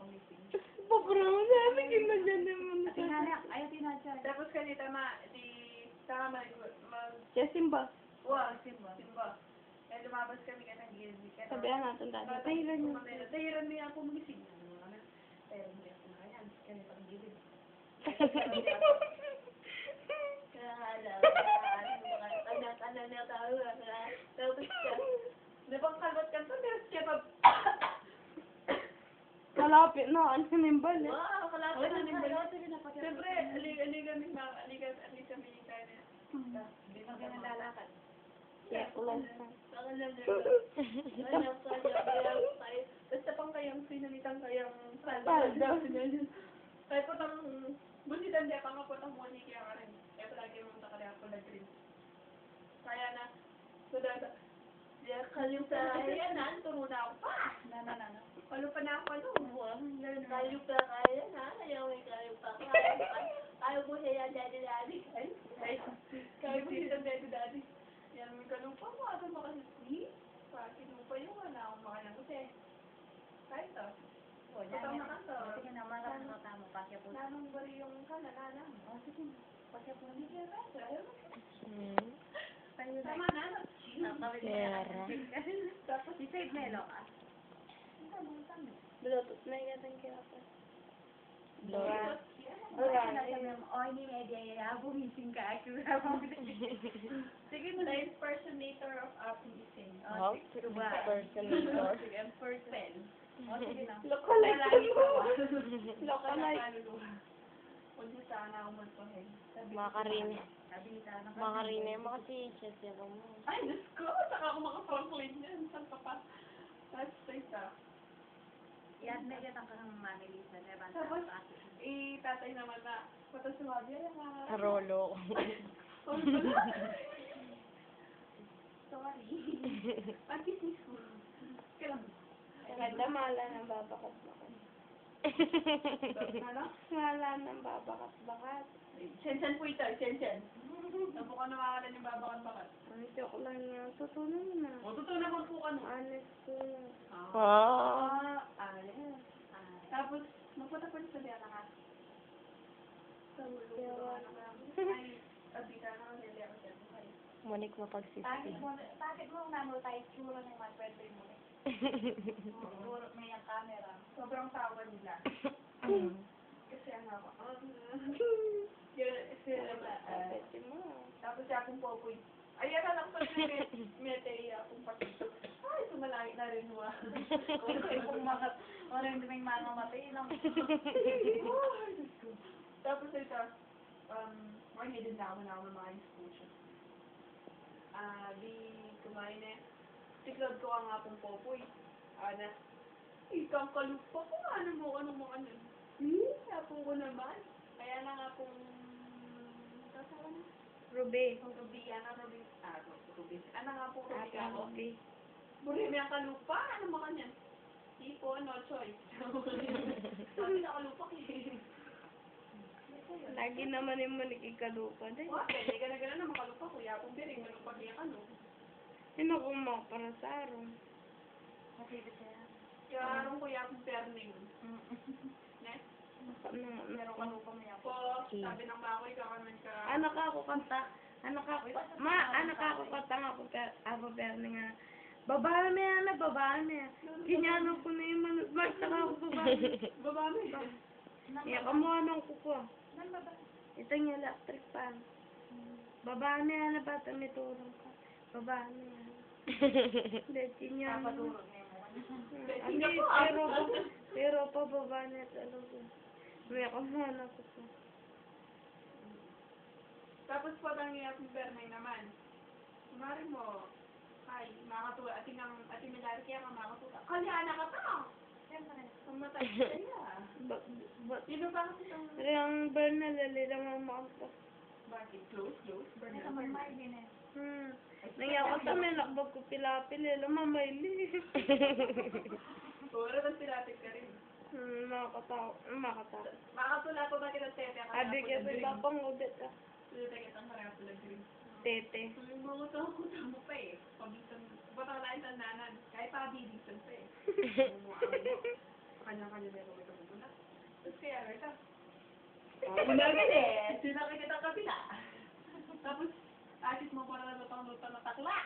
meeting. Pabrang namin, kinadyan naman. Ayaw tinadya. Tapos kanita tama Simba. Simba. Eh, lumabas kami ka ng gildi. Sabihan natin dati. Tahiran niyo. Tahiran mo yan ako magising. Pero hindi ako nakayan. Ganito ang gilid. Kaya alam, tanda na tao. Tapos siya, nabangkalot ka to, pero siya pa, Malapit na, ano sinimbal eh. wow, kalapit na nimbal. Siyempre, aliga kami kaya na. Hindi pa ka nalalakad. Kaya ulan sa. Basta pang kayang sinalitang kayang Palda. Kaya po tang busitan dia pa nga po tang muni kaya ka rin. Kaya palagi mo ta kaya po nag-green. Kaya na sudah dia kayo sa kaya na turo na ako pa. Na. Kalo pa na ako buwan. Kayo pa kaya na ayaw may kayo pa. Ayaw mo siya daddy. Kayo mo siya daddy. Yan mo kanong pa mo ato makasisi. Pati mo pa yung wala akong makalang kasi. Kahit to. Putang na kanto. Sige na, malang mo tamo, pakya po. Nanong bari yung kanana. Sige, pakya po. Hindi kaya tayo. Tayo na. Tama na. Tapos, i-save Melo ka. Bluetooth na yata kaya pa. Wala na sabi mo, oh, hindi media, bumising ka. Sige mo na impersonator of Apulising. How? Impersonator. Sige, imperson. Sige na. Lokalike mo. Lokalike. Kung sana ako magpahin. Makarine. Nabita na ka. Makarine mo kasi siya mo. Ay, Diyos ko! Saka ako maka-Franklin yan. Saan pa pa? That's safe ah. Yan, medyo ang kang mamilisa. Tapos, tatay naman na, pata sumabi, ay mga... Rolo. Sorry. Pag-kismis ko. Kailan mo? Ganda, mahala ng babakat-bakat. Ano? Mahala ng babakat-bakat. Chen po ito, Chen. Napo ka nakakalan yung babakat-bakat. Ay, joke lang yan. Totoo naman na. O, totoo naman po ka no. Honest ko. Ayan. Tapos, magpatapon sa diyan ka. Ay, abita na kasi diyan ka. Monik mo pagsisi. Bakit mo namo tayo tsura ng mga pwede mo? May ang camera. Sobrang tawa nila. Kasi ano ako. Pwede mo. Tapos siya akong popoy. Ay, lang pa mete akong patito. Ay, sumalangit na rin mo. Kung mga, orin may mga matay lang. Tapos ito, may hidden na ako ng mga exposure. Di kumain eh. Tiklod ko ang apong popoy. Na, ikang kalupa ko, ano mo. Apo ko naman. Kaya na nga pong, kasawa na? Ruby. Ruby. Ano nga pong Ruby Ate ako? Ruby. Burimi ang kalupa, ano mo kanyan? Tipo, no choice. Sabi na kalupa eh. Lagi naman yung manik ikalupa din. Pwede ka na gano'n na makalupa, kuya akong biring, malupa niya ka no. Sino kung mga para sa araw? Masibit siya. Kaya arong kuya akong perning. Ne? Meron ka lupa mo yan. Po, sabi ng bakoy, kakaman ka. Anak ako kanta. Anak ako kanta nga ako pero nga. Babae mo yan. Kinyano ko na yung manusmak. Saka ako babae. Babami. Iya ka mo anong kuko. Nan ba ba? Ito yung electric fan. Babae mo yan. Bata may tulong ka. Babae mo yan. Hindi, kinyano. Papadurog na yung Hindi, pero pa babae na talaga. Iya ka mo anong kuko. Tapos po ang iyakong perning naman. Kumari mo, ay, makatula, ati milari kaya ka makatula. Kalyana ka ta! Siyempre. Pumatay kaya. Sino ba kasi itong... Yung burn na lalilang ang makapag. Bakit? Close? Burn Hindi na ka burn. magmahal din eh. Nangyako sa may nakbag ko pilapil mamayli. Puro bang pilatik ka rin? Makakatawa. Makatula po ba kita tete? Abi kasi tapang ubit ah. Tete kitang kaya pula green. Tete. Mga tao mo pa eh. Pabisan, batang lain sa nanan. Kahit pa bibisan pa eh. Kanya-kanya meron ito. kaya ito. Umagal eh. Sinakit kita kabila. Tapos, atis mo para lutang-lutang na takla.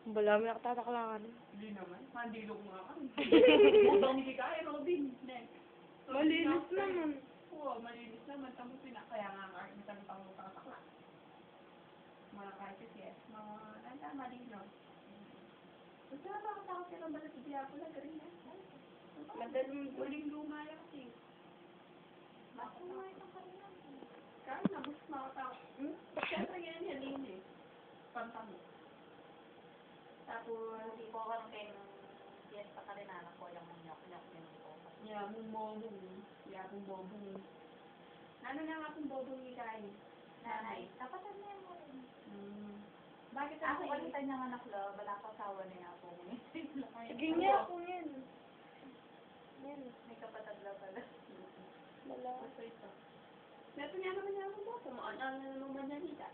Wala, may nakatataklangan. Hindi naman. Mandilog nga ka. Butang hindi kaya, Robin. Next. Malinis naman. Oo, malinis naman. Tapos kaya nga nga, lutang-lutang na takla. Mga kahit yes. Mga nanda, malino. Gusto na ba ako takot ka ng balat sa diyapo na garin yan? Madaling Huling lumaya kasi. Mas lumaya ka pa rin. Kaya na, mas makatakot. Siyempre yan yan yun eh. Pantamo. Tapos, hindi po ako ng kayo ng fiesta ka rin, anak ko, yung nyok-nyok din po. Yabong bobong. Yabong bobong. Ano na nga kung bobong ni Kai? Nanay, kapatid na yan mo rin. Bakit Ako ako kasi niyang anak lo, wala ko asawa na nga po. Sige nga ako yan. Yan. May kapatid lang pala. Wala. Basta ito. Neto niya naman niya ako bobong. Ano naman niya nita?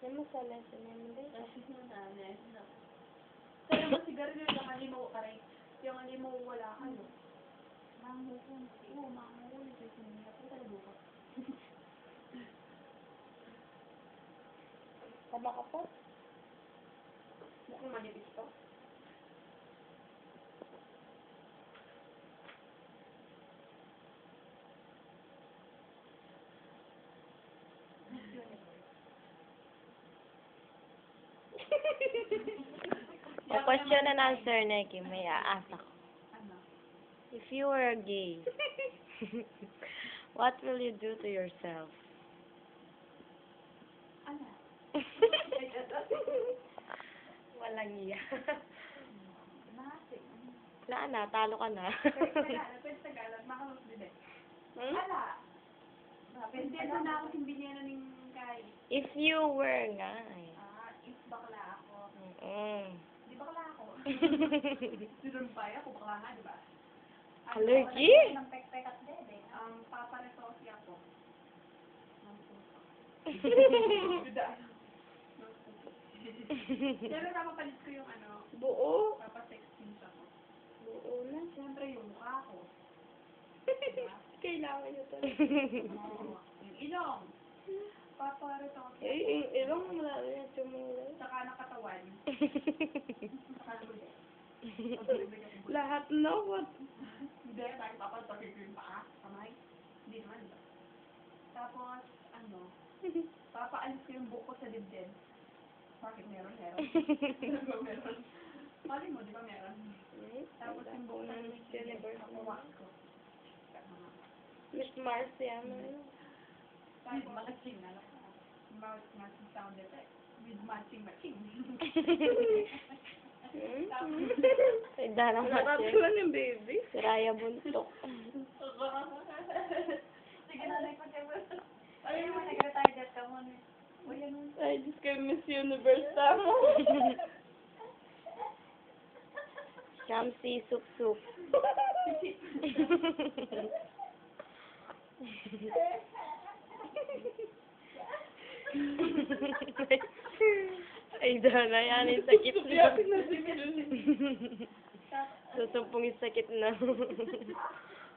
Yan mo sa lesson yan mo din. Kasi na. Kaya naman sigarilyo yung halimaw ka rin. Yung halimaw wala ka no? Manghukon. Oo, makamulit. Kasi niya po talaga ko. Tama ka pa? Mukhang manipis to. O question and answer, Neki. May aasa ko. Ano? If you were gay, what will you do to yourself? Ano? Walang iya. Nasi. Wala na, talo ka na. Pwede Tagalog. Makalog din eh. Hmm? Wala. Pwede na ako hindi niya na ning kay. If you were nga eh. If bakla ako. Di bakla ako. Sinumpay ako, bakla nga, di ba? Allergy? Ng pek-pek at dede. Paparetosi ako. Duda. Pero napapalit ko yung ano, Buo. papasextings ako. Buo na. Siyempre yung mukha ko. Kailangan nyo talaga. Yung ilong. Paparetosi Eh, ako. yung ibang wala na yung tumulay. Saka nakatawan. Saka nabuli. Lahat na, what? Hindi, dahil papalitosi ko yung paa, kamay. Hindi naman. Tapos, ano, papaalis ko yung buko sa dibdib. Bakit meron? Meron. Mali mo, di ba meron? Tapos yung buko sa dibdib, nakuha ko. Miss Marcy, ano yun? With matching, ano? Matching sound effect. With matching. Ay, darang matching. Nakatuwa ng baby. Si Raya Buntok. Sige na, nagpagkabulan. Ayun mo, nag-retarded ka mo. Uy, ano? Ay, Diyos ko, Miss Universe tama. Shamsi Sup Sup. Ay, Dana, yan yung sakit na. Susumpong yung sakit na.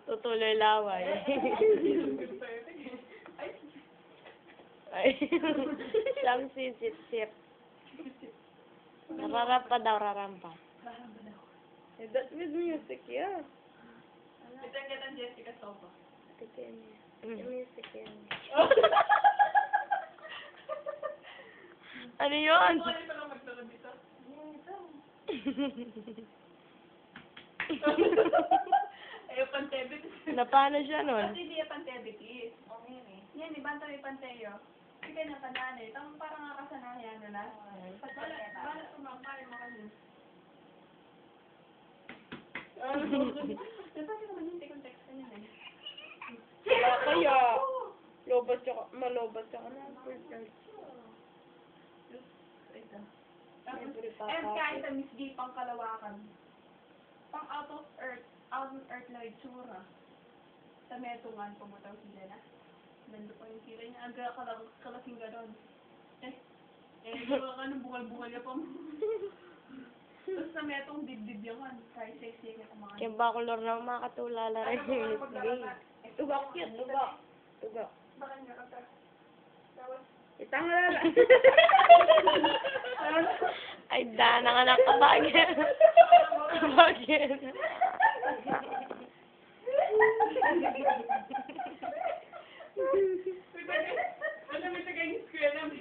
Tutuloy laway. Ay, Shamsi Sip Sip. Nararap pa daw, rarampa. Eh, that's with music, yeah. Ito ang ganda Jessica Sobo. Ito yan. Yung music yan. Ano yun? Ano pa lang magtulog dito? Eh, pantebit. Na paano siya nun? Kasi hindi yung pantebitis. Okay, eh. Yan, ibang tayo panteyo. Hindi ka natandaan eh. Itong parang nga kasanayan nila. Bala tumamay mo kasi. Nasa naman hindi kong text ka niyan eh. Kaya, lobat siya, malobat siya ka na. Ito. And kahit ang Miss G pang kalawakan. Pang out of earth na itsura. Sa metungan, pumutaw sila na. Nando pa yung sila niya. Aga kalasing ganon. Diba ka nung bungal-bungal niya pa mo. Tapos sa metong dibdib yung kan. Kahit sexy ka kumain. Kaya bakulor na makatulala rin yung Miss Gay. Tugak yun, tugak. Tugak. Baka niya ka ta. Tapos, Isang lala. Ay, dana ka ng kabagyan. Kabagyan. may tagay yung eskwela mo.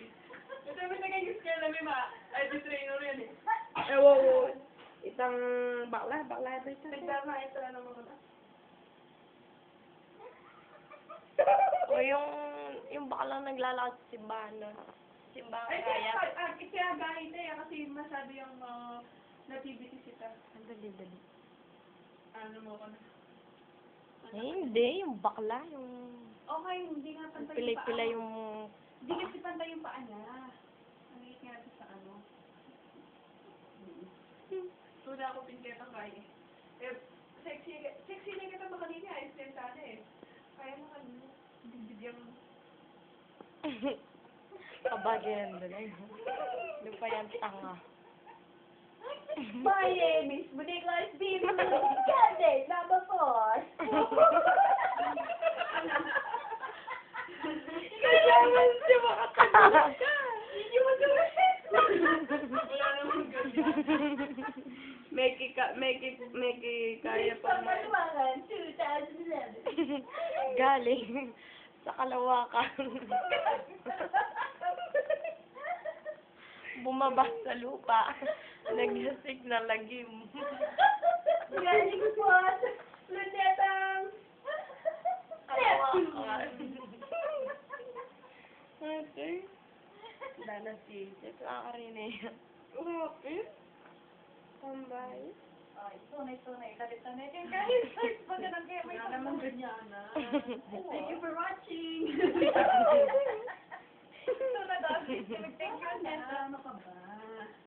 May tagay yung eskwela mo, ay, di trainer yan eh. Ewo, isang bakla ito isa. Nagdama, ito na naman ko na. O yung baklang naglalakad sa simbahan nun. Simbahan Ay, kaya. kaya gahit eh, kasi masyado yung nativity sita. Ang dali-dali. Ano mo ko na. Eh, hindi. Yung bakla. Yung Okay, hindi nga pantay yung pilay-pilay paa. yung... Hindi kasi pantay yung paa niya. Ang hit nga sa ano. Tuna ako pinketang kaya eh. Eh, sexy na kita makanina, ayos din sana eh. Kaya mo kanina, bibigyan mo. Kabagyan doon. Doon pa yan tanga. My name is Nicholas B. Candidate number 4. Kailangan siya makatagod ka. Hindi mo gawin. Wala namang ganyan. Meki, kaya pa mo. Pagmaluwangan, 2011. Galing sa Kalawakan. Bumaba sa lupa. Nagsasik na lagim. Galing po sa Lunetang. Kalawakan. Okay. Dana si Jeff. Nakakarinig. Okay. Tambay. Ay, tunay-tunay. Kalit-tunay. Kahit search pa ganun kayo. May Wala namang ganyan na. Thank you for watching. Ito na daw. Thank you, Neta. Ano ka ba?